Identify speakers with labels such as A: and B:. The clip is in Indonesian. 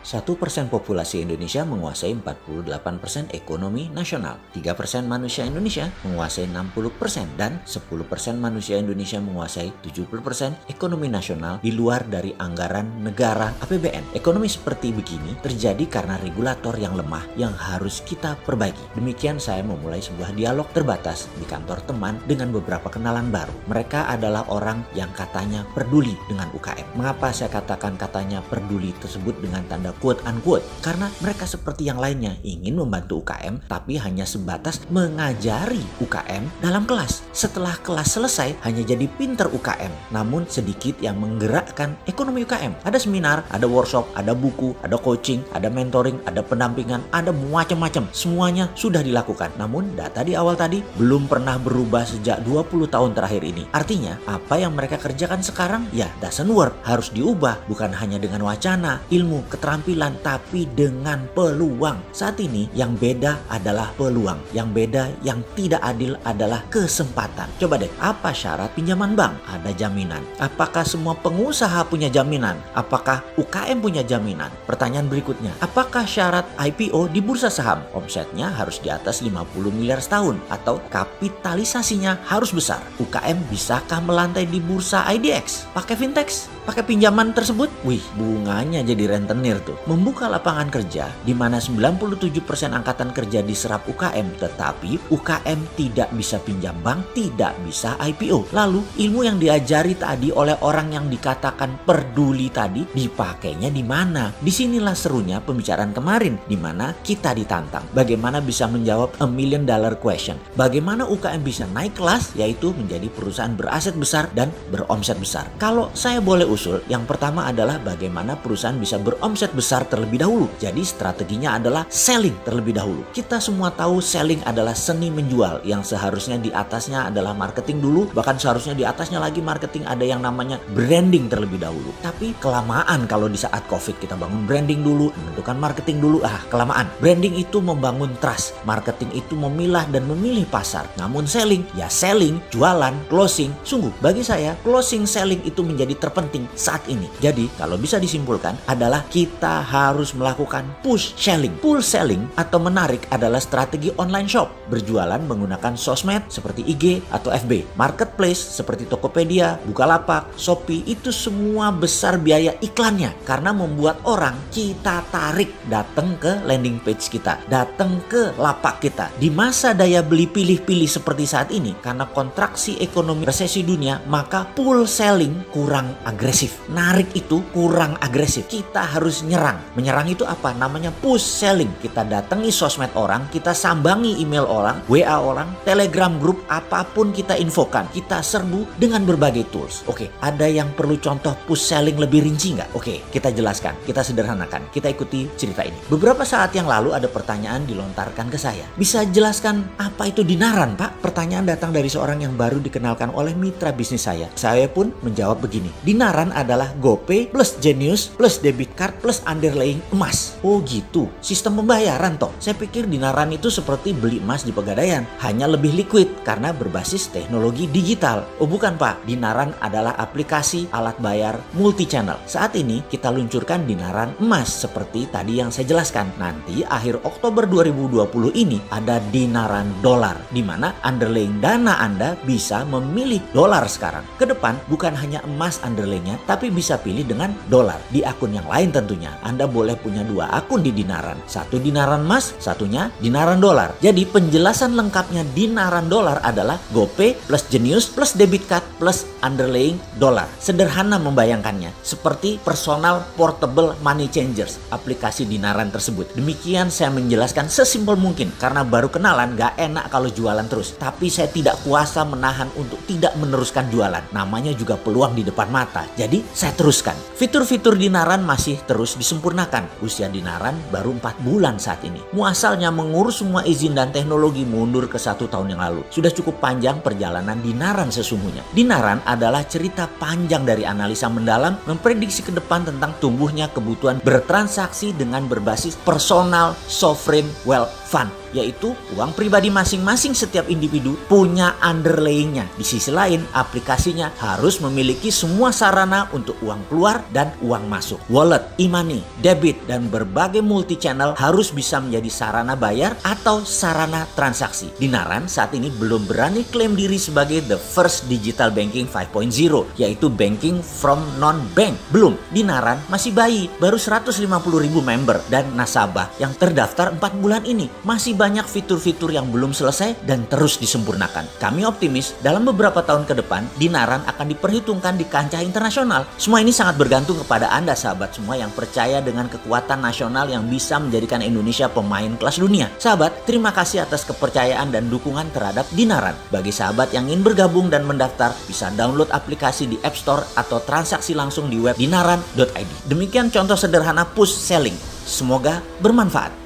A: 1% populasi Indonesia menguasai 48% ekonomi nasional. 3% manusia Indonesia menguasai 60% dan 10% manusia Indonesia menguasai 70% ekonomi nasional di luar dari anggaran negara APBN. Ekonomi seperti begini terjadi karena regulator yang lemah yang harus kita perbaiki. Demikian saya memulai sebuah dialog terbatas di kantor teman dengan beberapa kenalan baru. Mereka adalah orang yang katanya peduli dengan UKM. Mengapa saya katakan katanya peduli tersebut dengan tanda quote unquote? Karena mereka seperti yang lainnya ingin membantu UKM tapi hanya sebatas mengajari UKM dalam kelas. Setelah kelas selesai hanya jadi pinter UKM, namun sedikit yang menggerakkan ekonomi UKM. Ada seminar, ada workshop, ada buku, ada coaching, ada mentoring, ada pendampingan, ada macam-macam. Semuanya sudah dilakukan. Namun data di awal tadi belum pernah berubah sejak 20 tahun terakhir ini. Artinya apa yang mereka kerjakan sekarang ya doesn't work. Harus diubah, bukan hanya dengan wacana, ilmu, keterampilan, tapi dengan peluang. Saat ini yang beda adalah peluang. Yang beda, yang tidak adil adalah kesempatan. Coba deh, apa syarat pinjaman bank? Ada jaminan. Apakah semua pengusaha punya jaminan? Apakah UKM punya jaminan? Pertanyaan berikutnya, apakah syarat IPO di bursa saham? Omsetnya harus di atas 50 miliar setahun atau kapitalisasinya harus besar. UKM bisakah melantai di bursa IDX? Pakai fintech? Pakai pinjaman tersebut? Wih, bunganya jadi rentenir tuh. Membuka lapangan kerja di mana 97% angkatan kerja diserap UKM, tetapi UKM tidak bisa pinjam bank, tidak bisa IPO. Lalu ilmu yang diajari tadi oleh orang yang dikatakan peduli tadi dipakainya di mana? Disinilah serunya pembicaraan kemarin di mana kita ditantang. Bagaimana bisa menjawab $1 million question? Bagaimana UKM bisa naik kelas, yaitu menjadi perusahaan beraset besar dan beromset besar? Kalau saya boleh usul, yang pertama adalah bagaimana perusahaan bisa beromset besar terlebih dahulu. Jadi strateginya adalah selling terlebih dahulu. Kita semua tahu selling adalah seni menjual, yang seharusnya di atasnya adalah marketing dulu, bahkan seharusnya di atasnya lagi marketing ada yang namanya branding terlebih dahulu. Tapi kelamaan kalau di saat COVID kita bangun branding dulu, menentukan marketing dulu, kelamaan. Branding itu membangun trust, marketing itu memilah dan memilih pasar. Namun selling, ya selling, jualan, closing. Sungguh bagi saya closing selling itu menjadi terpenting saat ini. Jadi kalau bisa disimpulkan adalah kita harus melakukan push selling. Pull selling atau menarik adalah strategi online shop. Berjualan menggunakan sosmed seperti IG atau FB. Marketplace seperti Tokopedia, Bukalapak, Shopee, itu semua besar biaya iklannya. Karena membuat orang kita tarik datang ke landing page kita, datang ke lapak kita. Di masa daya beli pilih-pilih seperti saat ini, karena kontraksi ekonomi resesi dunia, maka pull selling kurang agresif. Narik itu kurang agresif. Kita harus nyerang. Menyerang itu apa? Namanya push selling. Kita datangi sosmed orang, kita sambangi email orang, WA orang, Telegram grup, apapun kita infokan. Kita serbu dengan berbagai tools. Oke, ada yang perlu contoh push selling lebih rinci nggak? Oke, kita jelaskan, kita sederhanakan. Kita ikuti cerita ini. Beberapa saat yang lalu ada pertanyaan dilontarkan ke saya. Bisa jelaskan apa itu dinaran, Pak? Pertanyaan datang dari seorang yang baru dikenalkan oleh mitra bisnis saya. Saya pun menjawab begini. Dinaran adalah GoPay plus Genius plus debit card plus underlying emas. Oh gitu, sistem pembayaran toh. Saya pikir dinaran itu seperti beli emas di Pegadaian, hanya lebih liquid karena berbasis teknologi digital. Oh bukan Pak, dinaran adalah aplikasi alat bayar multi channel. Saat ini kita luncurkan dinaran emas seperti tadi yang saya jelaskan. Nanti akhir Oktober 2020 ini ada dinaran dolar, di mana underlying dana Anda bisa memilih dolar sekarang. Ke depan bukan hanya emas underlyingnya, tapi bisa pilih dengan dolar. Di akun yang lain tentunya. Anda boleh punya 2 akun di dinaran. Satu dinaran emas, satunya dinaran dolar. Jadi penjelasan lengkapnya dinaran dolar adalah GoPay plus Genius plus debit card plus underlying dolar. Sederhana membayangkannya. Seperti personal portable money changers, aplikasi dinaran tersebut. Demikian saya menjelaskan sesimpel mungkin. Karena baru kenalan gak enak kalau jualan terus. Tapi saya tidak kuasa menahan untuk tidak meneruskan jualan. Namanya juga peluang di depan mata. Jadi saya teruskan. Fitur-fitur dinaran masih terus disempurnakan. Usia dinaran baru 4 bulan saat ini. Muasalnya mengurus semua izin dan teknologi mundur ke 1 tahun yang lalu. Sudah cukup panjang perjalanan dinaran sesungguhnya. Dinaran adalah cerita panjang dari analisa mendalam memprediksi ke depan tentang tumbuhnya kebutuhan bertransaksi dengan berbasis personal sovereign wealth fund. yaitu uang pribadi masing-masing setiap individu punya underlayingnya. Di sisi lain, aplikasinya harus memiliki semua sarana untuk uang keluar dan uang masuk. Wallet, e-money, debit, dan berbagai multi-channel harus bisa menjadi sarana bayar atau sarana transaksi. Dinaran saat ini belum berani klaim diri sebagai the first digital banking 5.0, yaitu banking from non-bank. Belum, Dinaran masih bayi, baru 150.000 member dan nasabah yang terdaftar 4 bulan ini. Masih banyak fitur-fitur yang belum selesai dan terus disempurnakan. Kami optimis dalam beberapa tahun ke depan, Dinaran akan diperhitungkan di kancah internasional. Semua ini sangat bergantung kepada Anda sahabat semua yang percaya dengan kekuatan nasional yang bisa menjadikan Indonesia pemain kelas dunia. Sahabat, terima kasih atas kepercayaan dan dukungan terhadap Dinaran. Bagi sahabat yang ingin bergabung dan mendaftar, bisa download aplikasi di App Store atau transaksi langsung di web dinaran.id. Demikian contoh sederhana push selling. Semoga bermanfaat.